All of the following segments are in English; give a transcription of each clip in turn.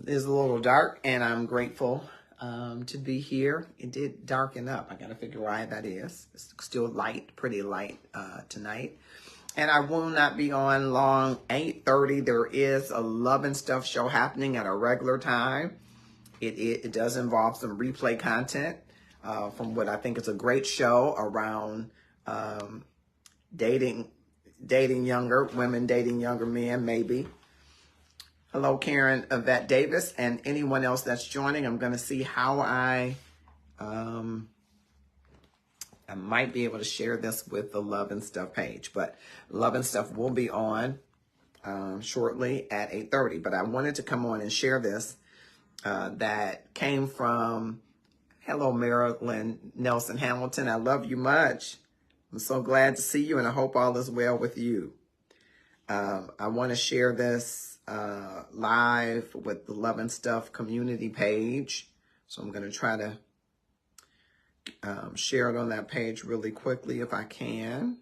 is a little dark, and I'm grateful to be here. It did darken up. I got to figure why that is. It's still light, pretty light tonight. And I will not be on long. 8:30, there is a Love and Stuff show happening at a regular time. It does involve some replay content from what I think is a great show around dating younger women, dating younger men, maybe. Hello, Karen Yvette Davis, and anyone else that's joining. I'm going to see how I might be able to share this with the Love and Stuff page, but Love and Stuff will be on shortly at 8:30. But I wanted to come on and share this that came from, hello, Marilyn Nelson Hamilton. I love you much. I'm so glad to see you, and I hope all is well with you. I want to share this live with the Love and Stuff community page. So I'm going to try to share it on that page really quickly if I can.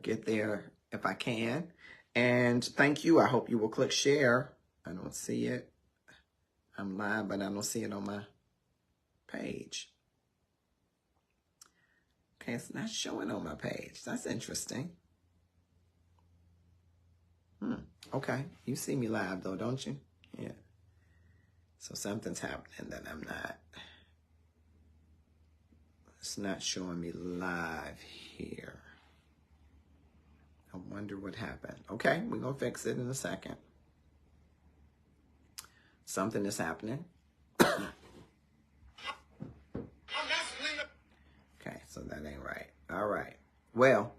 Get there if I can. And thank you. I hope you will click share. I don't see it. I'm live, but I don't see it on my page. Okay, it's not showing on my page. That's interesting. Okay, you see me live though, don't you? Yeah. So something's happening that I'm not. It's not showing me live here. I wonder what happened. Okay, we're gonna fix it in a second. Something is happening. Okay, so that ain't right. All right. Well,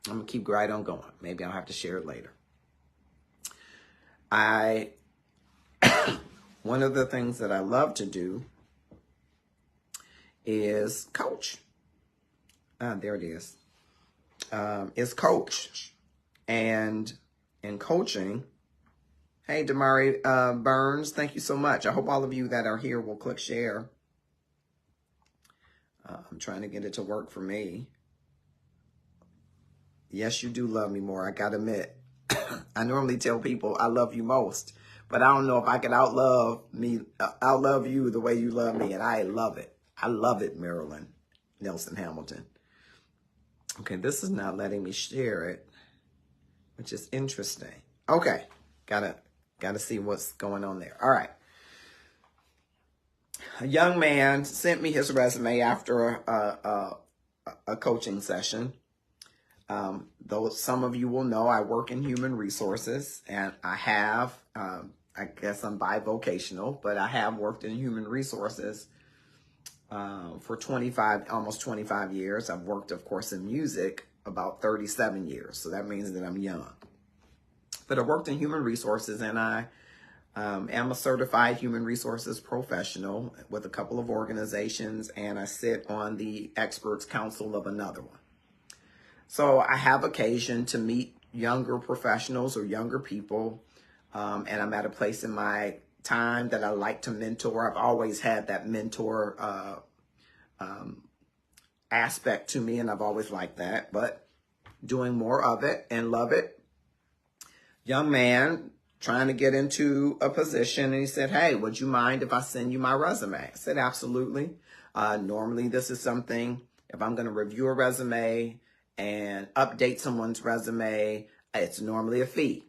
I'm gonna keep right on going. Maybe I'll have to share it later. One of the things that I love to do is coach. There it is. Is coach. And in coaching, hey, Damari Burns, thank you so much. I hope all of you that are here will click share. I'm trying to get it to work for me. Yes, you do love me more, I gotta admit. I normally tell people I love you most, but I don't know if I can outlove you the way you love me, and I love it. I love it, Marilyn Nelson Hamilton. Okay, this is not letting me share it, which is interesting. Okay, gotta see what's going on there. All right. A young man sent me his resume after a coaching session. Though some of you will know, I work in human resources, and I have, I guess I'm bivocational, but I have worked in human resources for almost 25 years. I've worked, of course, in music about 37 years. So that means that I'm young. But I worked in human resources, and I am a certified human resources professional with a couple of organizations, and I sit on the experts council of another one. So I have occasion to meet younger professionals or younger people, and I'm at a place in my time that I like to mentor. I've always had that mentor aspect to me, and I've always liked that, but doing more of it and love it. Young man trying to get into a position, and he said, hey, would you mind if I send you my resume? I said, absolutely. Normally this is something, if I'm going to review a resume and update someone's resume, it's normally a fee.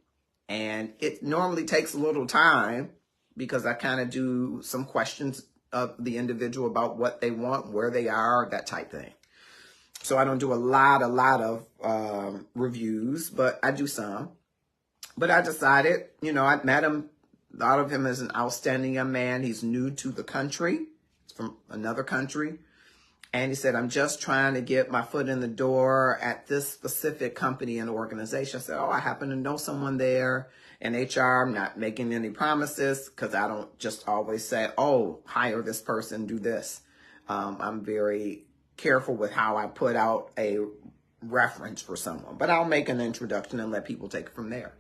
And it normally takes a little time because I kind of do some questions of the individual about what they want, where they are, that type thing. So I don't do a lot of reviews, but I do some. But I decided, I met him, thought of him as an outstanding young man. He's new to the country, from another country. And he said, I'm just trying to get my foot in the door at this specific company and organization. I said, I happen to know someone there in HR. I'm not making any promises because I don't just always say, hire this person, do this. I'm very careful with how I put out a reference for someone. But I'll make an introduction and let people take it from there.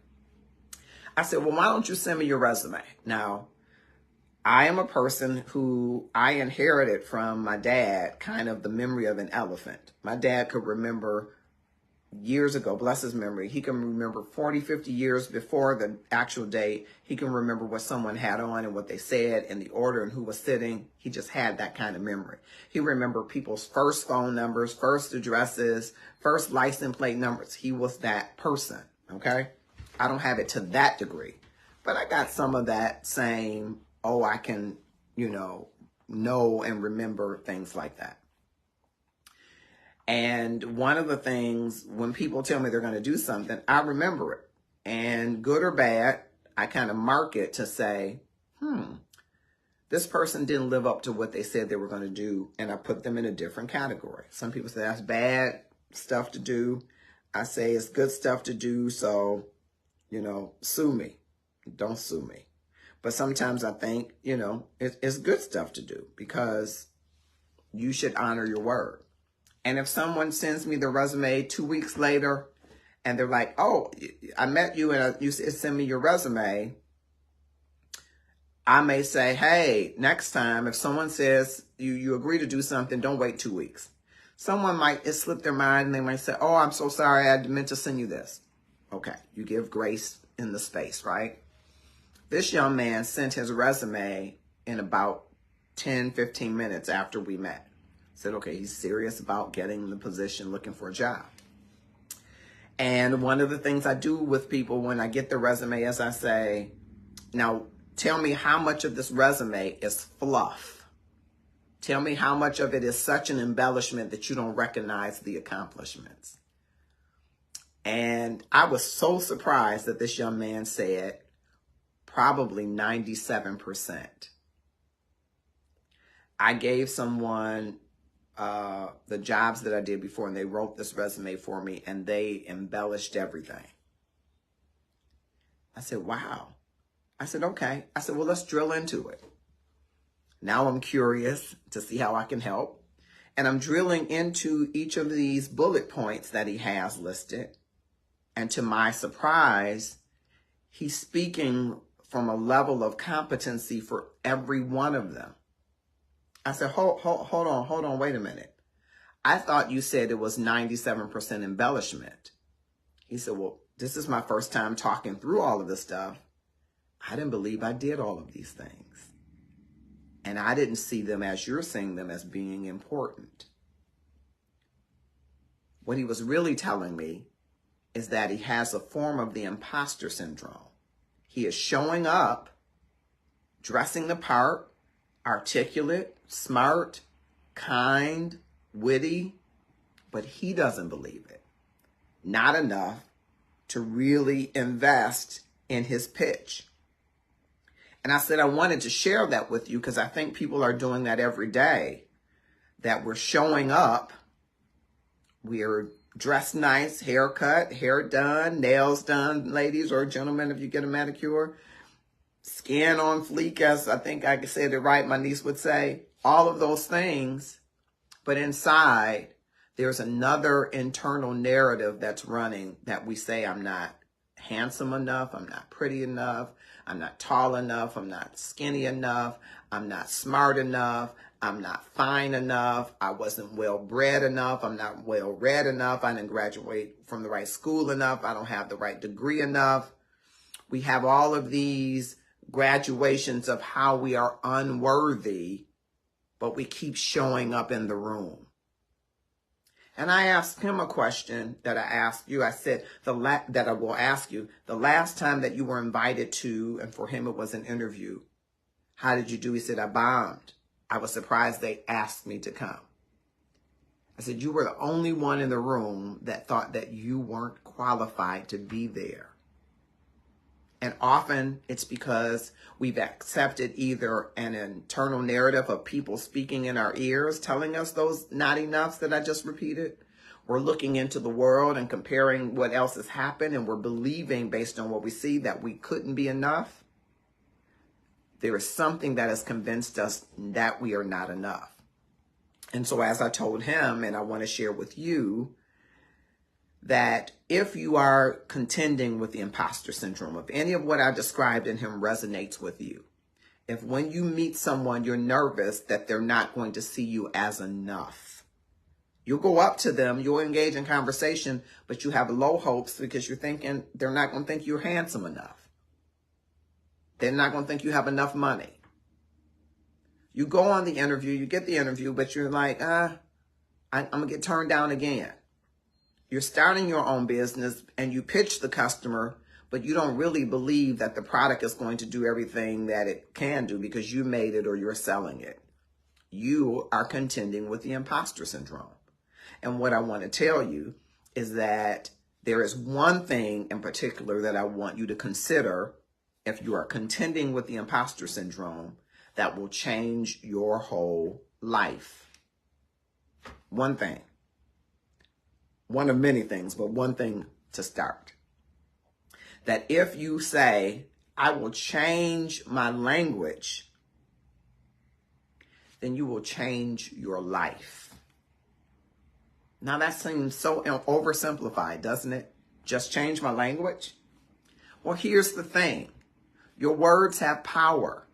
I said, well, why don't you send me your resume? Now, I am a person who I inherited from my dad, kind of the memory of an elephant. My dad could remember years ago, bless his memory. He can remember 40, 50 years before the actual date. He can remember what someone had on and what they said and the order and who was sitting. He just had that kind of memory. He remembered people's first phone numbers, first addresses, first license plate numbers. He was that person, okay? I don't have it to that degree, but I got some of that same, oh, I can, know and remember things like that. And one of the things, when people tell me they're going to do something, I remember it. And good or bad, I kind of mark it to say, this person didn't live up to what they said they were going to do. And I put them in a different category. Some people say that's bad stuff to do. I say it's good stuff to do. So, sue me. Don't sue me. But sometimes I think, it's good stuff to do because you should honor your word. And if someone sends me the resume 2 weeks later and they're like, oh, I met you and you send me your resume, I may say, hey, next time, if someone says you agree to do something, don't wait 2 weeks. Someone might slip their mind and they might say, oh, I'm so sorry, I meant to send you this. Okay, you give grace in the space, right? This young man sent his resume in about 10, 15 minutes after we met. Said, okay, he's serious about getting the position, looking for a job. And one of the things I do with people when I get the resume is I say, now tell me how much of this resume is fluff. Tell me how much of it is such an embellishment that you don't recognize the accomplishments. And I was so surprised that this young man said probably 97%. I gave someone the jobs that I did before, and they wrote this resume for me, and they embellished everything. I said, wow. I said, okay. I said, well, let's drill into it. Now I'm curious to see how I can help. And I'm drilling into each of these bullet points that he has listed. And to my surprise, he's speaking from a level of competency for every one of them. I said, hold on, wait a minute. I thought you said it was 97% embellishment. He said, well, this is my first time talking through all of this stuff. I didn't believe I did all of these things. And I didn't see them as you're seeing them as being important. What he was really telling me is that he has a form of the imposter syndrome. He is showing up, dressing the part, articulate, smart, kind, witty, but he doesn't believe it. Not enough to really invest in his pitch. And I said I wanted to share that with you because I think people are doing that every day, that we're showing up, we're dressed nice, haircut, hair done, nails done, ladies or gentlemen, if you get a manicure, skin on fleek, as I think I said it right, my niece would say, all of those things. But inside, there's another internal narrative that's running that we say, I'm not handsome enough, I'm not pretty enough, I'm not tall enough, I'm not skinny enough, I'm not smart enough, I'm not fine enough, I wasn't well bred enough, I'm not well read enough, I didn't graduate from the right school enough, I don't have the right degree enough. We have all of these graduations of how we are unworthy, but we keep showing up in the room. And I asked him a question that I asked you. I said, that I will ask you, the last time that you were invited to, and for him it was an interview, how did you do? He said, I bombed. I was surprised they asked me to come. I said, you were the only one in the room that thought that you weren't qualified to be there. And often it's because we've accepted either an internal narrative of people speaking in our ears, telling us those not enoughs that I just repeated. We're looking into the world and comparing what else has happened, and we're believing based on what we see that we couldn't be enough. There is something that has convinced us that we are not enough. And so as I told him, and I want to share with you, that if you are contending with the imposter syndrome, if any of what I described in him resonates with you, if when you meet someone, you're nervous that they're not going to see you as enough, You'll go up to them, you'll engage in conversation, but you have low hopes because you're thinking they're not going to think you're handsome enough. They're not going to think you have enough money. You go on the interview, you get the interview, but you're like, I'm going to get turned down again. You're starting your own business and you pitch the customer, but you don't really believe that the product is going to do everything that it can do because you made it or you're selling it. You are contending with the imposter syndrome. And what I want to tell you is that there is one thing in particular that I want you to consider if you are contending with the imposter syndrome that will change your whole life. One thing. One of many things, but one thing to start. That if you say, I will change my language, then you will change your life. Now that seems so oversimplified, doesn't it? Just change my language? Well, here's the thing. Your words have power.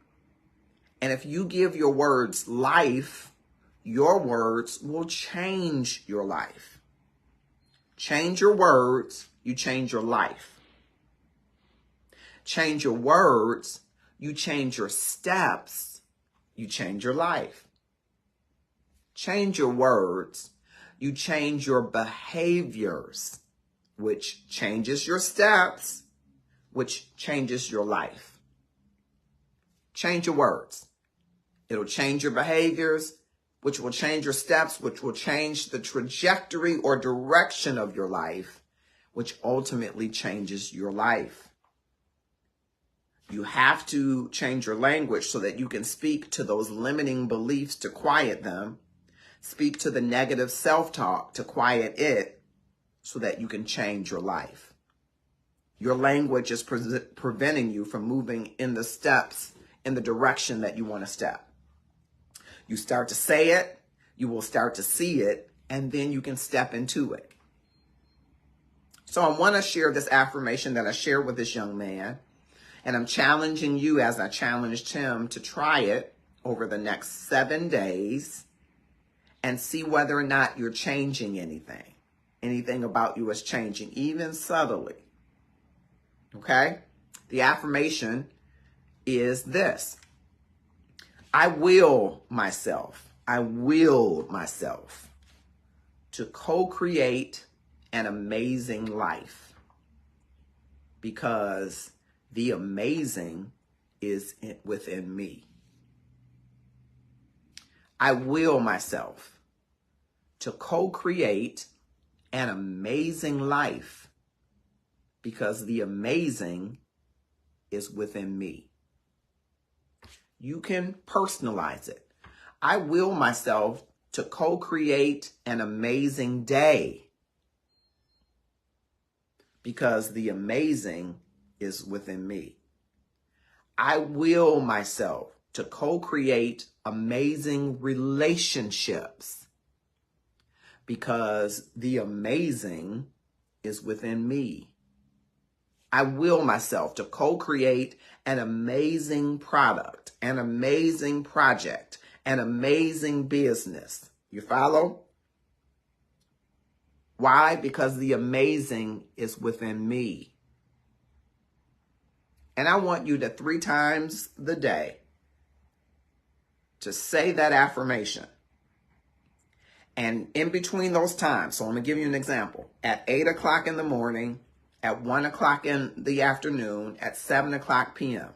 And if you give your words life, your words will change your life. Change your words, you change your life. Change your words, you change your steps, you change your life. Change your words, you change your behaviors, which changes your steps, which changes your life. Change your words. It'll change your behaviors, which will change your steps, which will change the trajectory or direction of your life, which ultimately changes your life. You have to change your language so that you can speak to those limiting beliefs to quiet them. Speak to the negative self-talk to quiet it so that you can change your life. Your language is preventing you from moving in the steps, in the direction that you want to step. You start to say it, you will start to see it, and then you can step into it. So I want to share this affirmation that I shared with this young man, and I'm challenging you as I challenged him to try it over the next 7 days and see whether or not you're changing anything. Anything about you is changing, even subtly. Okay? The affirmation is this. I will myself to co-create an amazing life because the amazing is within me. I will myself to co-create an amazing life because the amazing is within me. You can personalize it. I will myself to co-create an amazing day because the amazing is within me. I will myself to co-create amazing relationships because the amazing is within me. I will myself to co-create an amazing product, an amazing project, an amazing business. You follow? Why? Because the amazing is within me. And I want you to 3 times the day to say that affirmation. And in between those times, so I'm going to give you an example. At 8 o'clock in the morning, at 1 o'clock in the afternoon, at 7 o'clock p.m.,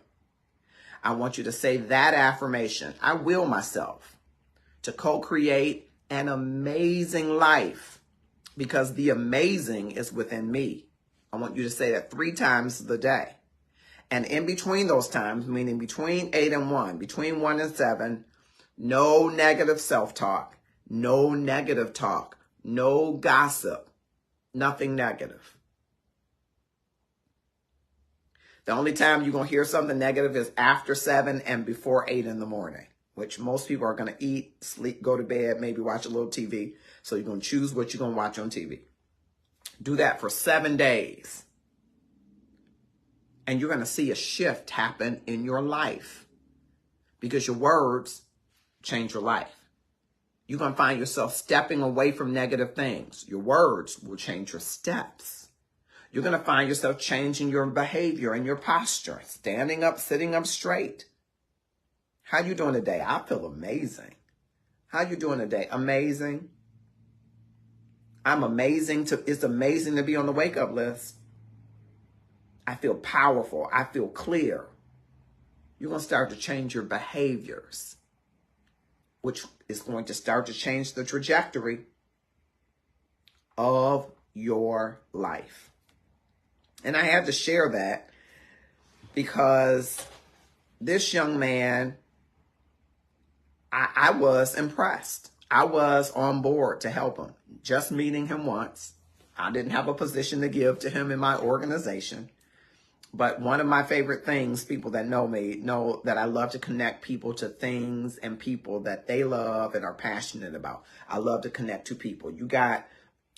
I want you to say that affirmation. I will myself to co-create an amazing life because the amazing is within me. I want you to say that 3 times the day. And in between those times, meaning between 8 and 1, between 1 and 7, no negative self-talk, no negative talk, no gossip, nothing negative. The only time you're going to hear something negative is after 7 and before 8 in the morning, which most people are going to eat, sleep, go to bed, maybe watch a little TV. So you're going to choose what you're going to watch on TV. Do that for 7 days. And you're going to see a shift happen in your life because your words change your life. You're going to find yourself stepping away from negative things. Your words will change your steps. You're going to find yourself changing your behavior and your posture, standing up, sitting up straight. How you doing today? I feel amazing. How you doing today? Amazing. I'm amazing. It's amazing to be on the wake up list. I feel powerful. I feel clear. You're going to start to change your behaviors, which is going to start to change the trajectory of your life. And I had to share that because this young man, I was impressed. I was on board to help him. Just meeting him once. I didn't have a position to give to him in my organization. But one of my favorite things, people that know me know that I love to connect people to things and people that they love and are passionate about. I love to connect to people. You got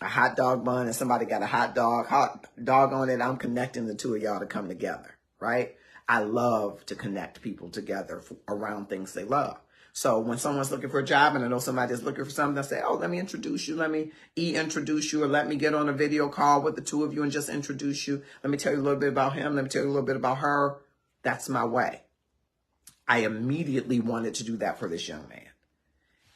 a hot dog bun and somebody got a hot dog on it. I'm connecting the two of y'all to come together, right? I love to connect people together around things they love. So when someone's looking for a job and I know somebody is looking for something, they'll say, oh, let me introduce you. Let me introduce you, or let me get on a video call with the two of you and just introduce you. Let me tell you a little bit about him. Let me tell you a little bit about her. That's my way. I immediately wanted to do that for this young man.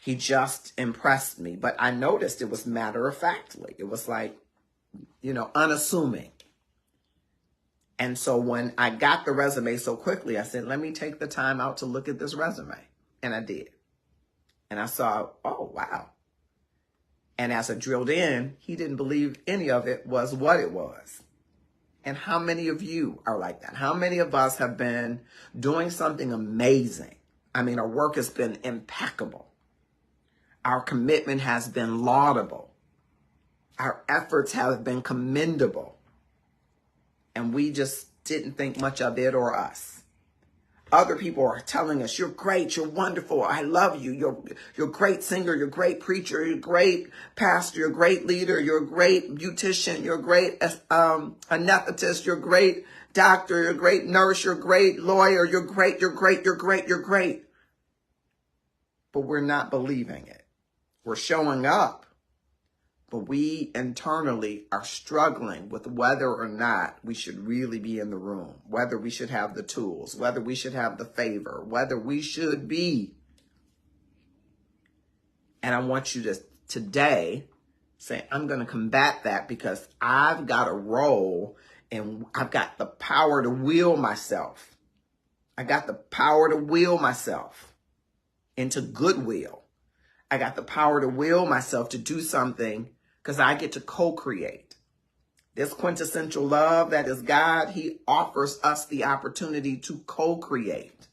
He just impressed me. But I noticed it was matter-of-factly. It was like, unassuming. And so when I got the resume so quickly, I said, let me take the time out to look at this resume. And I did. And I saw, oh, wow. And as I drilled in, he didn't believe any of it was what it was. And how many of you are like that? How many of us have been doing something amazing? I mean, our work has been impeccable. Our commitment has been laudable. Our efforts have been commendable. And we just didn't think much of it or us. Other people are telling us, you're great, you're wonderful, I love you, you're a great singer, you're a great preacher, you're a great pastor, you're a great leader, you're a great beautician, you're a great anesthetist, you're a great doctor, you're a great nurse, you're a great lawyer, you're great, you're great, you're great, you're great. But we're not believing it. We're showing up. But we internally are struggling with whether or not we should really be in the room, whether we should have the tools, whether we should have the favor, whether we should be. And I want you to today say, I'm going to combat that because I've got a role and I've got the power to will myself. I got the power to will myself into goodwill. I got the power to will myself to do something because I get to co-create. This quintessential love that is God, he offers us the opportunity to co-create.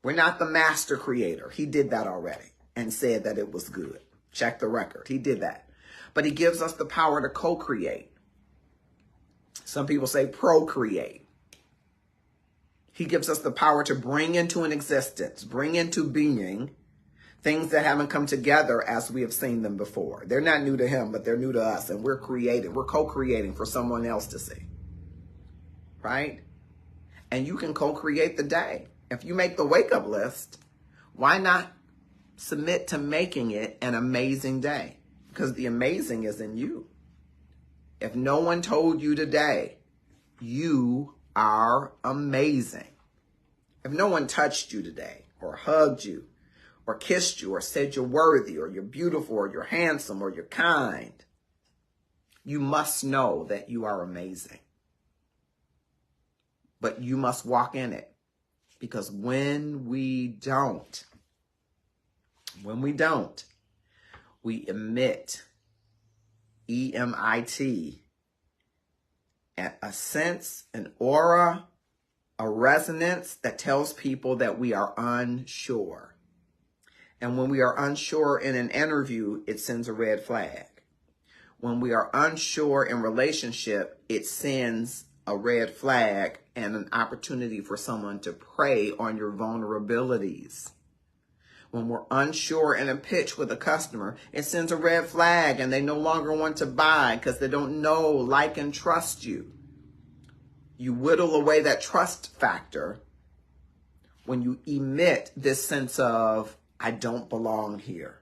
We're not the master creator. He did that already and said that it was good. Check the record. He did that. But he gives us the power to co-create. Some people say procreate. He gives us the power to bring into an existence, bring into being things that haven't come together as we have seen them before. They're not new to him, but they're new to us. And we're co-creating for someone else to see. Right? And you can co-create the day. If you make the wake-up list, why not submit to making it an amazing day? Because the amazing is in you. If no one told you today, you are amazing. If no one touched you today, or hugged you, or kissed you, or said you're worthy, or you're beautiful, or you're handsome, or you're kind, you must know that you are amazing. But you must walk in it. Because when we don't, we emit, E-M-I-T, a sense, an aura, a resonance that tells people that we are unsure. And when we are unsure in an interview, it sends a red flag. When we are unsure in relationship, it sends a red flag and an opportunity for someone to prey on your vulnerabilities. When we're unsure in a pitch with a customer, it sends a red flag and they no longer want to buy because they don't know, like, and trust you. You whittle away that trust factor when you emit this sense of I don't belong here.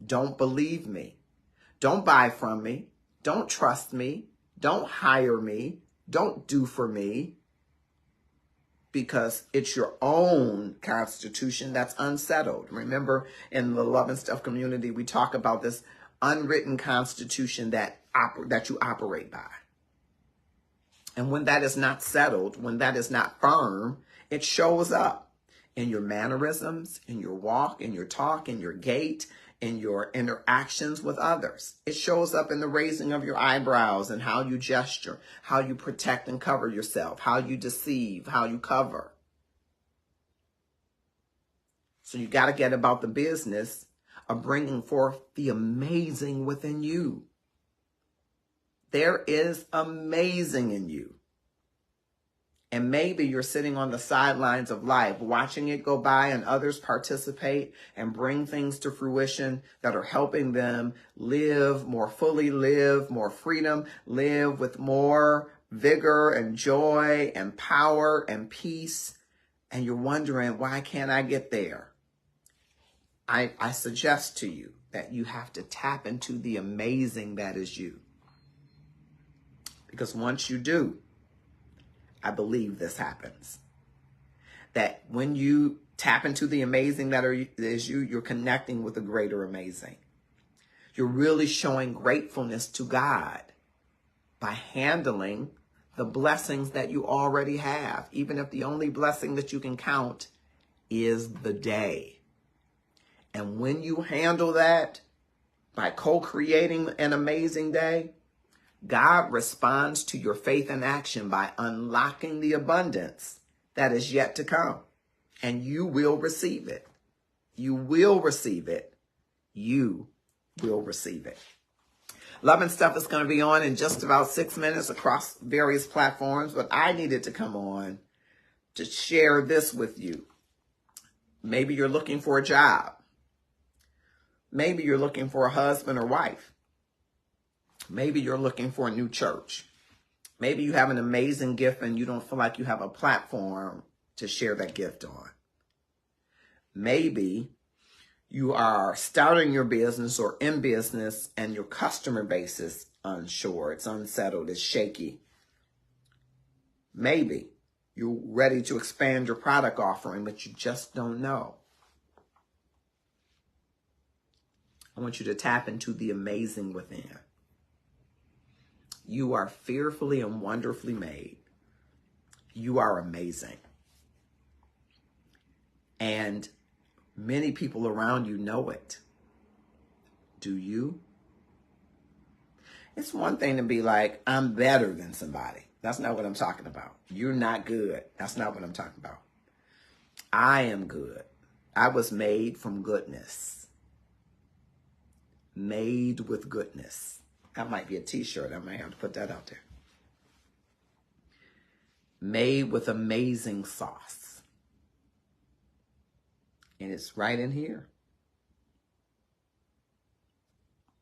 Don't believe me. Don't buy from me. Don't trust me. Don't hire me. Don't do for me. Because it's your own constitution that's unsettled. Remember, in the Love and Stuff community, we talk about this unwritten constitution that you operate by. And when that is not settled, when that is not firm, it shows up in your mannerisms, in your walk, in your talk, in your gait, in your interactions with others. It shows up in the raising of your eyebrows and how you gesture, how you protect and cover yourself, how you deceive, how you cover. So you got to get about the business of bringing forth the amazing within you. There is amazing in you. And maybe you're sitting on the sidelines of life, watching it go by and others participate and bring things to fruition that are helping them live more fully, live more freedom, live with more vigor and joy and power and peace. And you're wondering, why can't I get there? I suggest to you that you have to tap into the amazing that is you. Because once you do, I believe this happens. That when you tap into the amazing that is you, you're connecting with the greater amazing. You're really showing gratefulness to God by handling the blessings that you already have, even if the only blessing that you can count is the day. And when you handle that by co-creating an amazing day, God responds to your faith and action by unlocking the abundance that is yet to come. And you will receive it. You will receive it. You will receive it. Love and Stuff is going to be on in just about 6 minutes across various platforms, but I needed to come on to share this with you. Maybe you're looking for a job. Maybe you're looking for a husband or wife. Maybe you're looking for a new church. Maybe you have an amazing gift and you don't feel like you have a platform to share that gift on. Maybe you are starting your business or in business and your customer base is unsure, it's unsettled, it's shaky. Maybe you're ready to expand your product offering, but you just don't know. I want you to tap into the amazing within. You are fearfully and wonderfully made. You are amazing. And many people around you know it. Do you? It's one thing to be like, I'm better than somebody. That's not what I'm talking about. You're not good. That's not what I'm talking about. I am good. I was made from goodness. Made with goodness. That might be a t-shirt. I might have to put that out there. Made with amazing sauce. And it's right in here.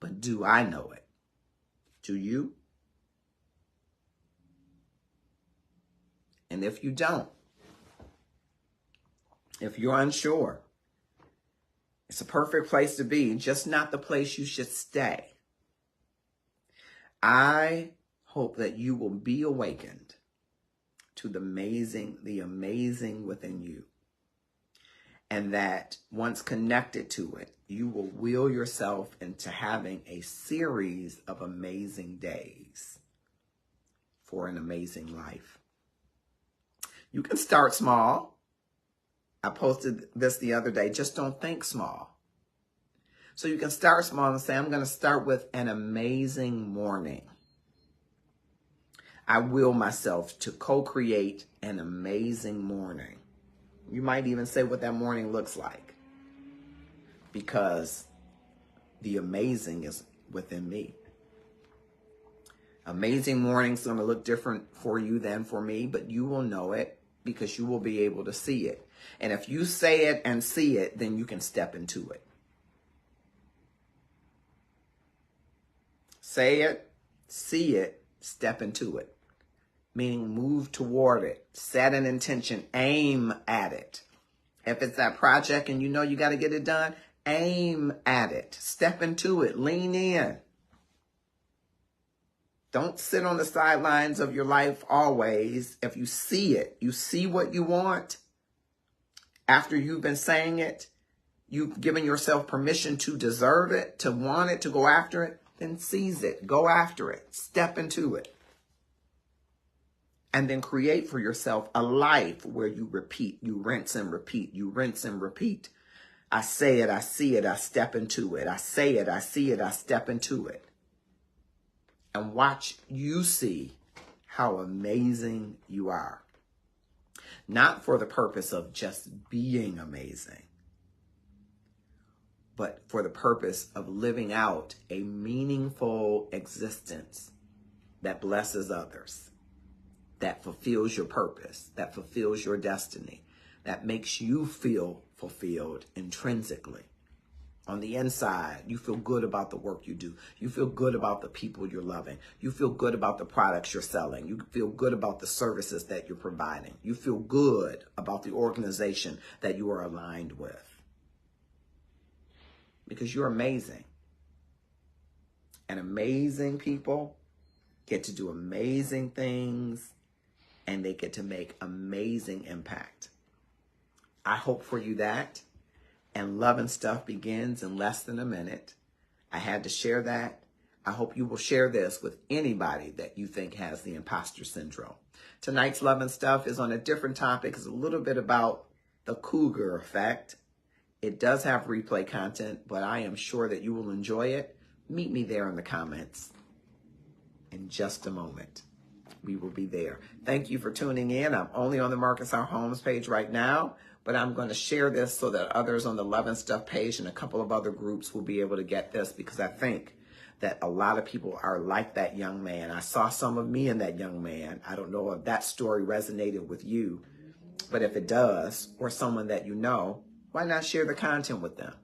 But do I know it? Do you? And if you don't, if you're unsure, it's a perfect place to be, just not the place you should stay. I hope that you will be awakened to the amazing within you. And that once connected to it, you will will yourself into having a series of amazing days for an amazing life. You can start small. I posted this the other day. Just don't think small. So you can start small and say, I'm going to start with an amazing morning. I will myself to co-create an amazing morning. You might even say what that morning looks like. Because the amazing is within me. Amazing morning's going to look different for you than for me, but you will know it because you will be able to see it. And if you say it and see it, then you can step into it. Say it, see it, step into it. Meaning move toward it, set an intention, aim at it. If it's that project and you know you got to get it done, aim at it. Step into it. Lean in. Don't sit on the sidelines of your life always. If you see it, you see what you want, after you've been saying it, you've given yourself permission to deserve it, to want it, to go after it, then seize it. Go after it. Step into it. And then create for yourself a life where you repeat, you rinse and repeat, you rinse and repeat. I say it, I see it, I step into it. I say it, I see it, I step into it. And watch you see how amazing you are. Not for the purpose of just being amazing, but for the purpose of living out a meaningful existence that blesses others, that fulfills your purpose, that fulfills your destiny, that makes you feel fulfilled intrinsically. On the inside, you feel good about the work you do. You feel good about the people you're loving. You feel good about the products you're selling. You feel good about the services that you're providing. You feel good about the organization that you are aligned with. Because you're amazing. And amazing people get to do amazing things, and they get to make amazing impact. I hope for you that. And Love and Stuff begins in less than a minute. I had to share that. I hope you will share this with anybody that you think has the imposter syndrome. Tonight's Love and Stuff is on a different topic. It's a little bit about the cougar effect. It does have replay content, but I am sure that you will enjoy it. Meet me there in the comments in just a moment. We will be there. Thank you for tuning in. I'm only on the Marcus R. Holmes page right now, but I'm going to share this so that others on the Love and Stuff page and a couple of other groups will be able to get this, because I think that a lot of people are like that young man. I saw some of me in that young man. I don't know if that story resonated with you, but if it does, or someone that you know, why not share the content with them?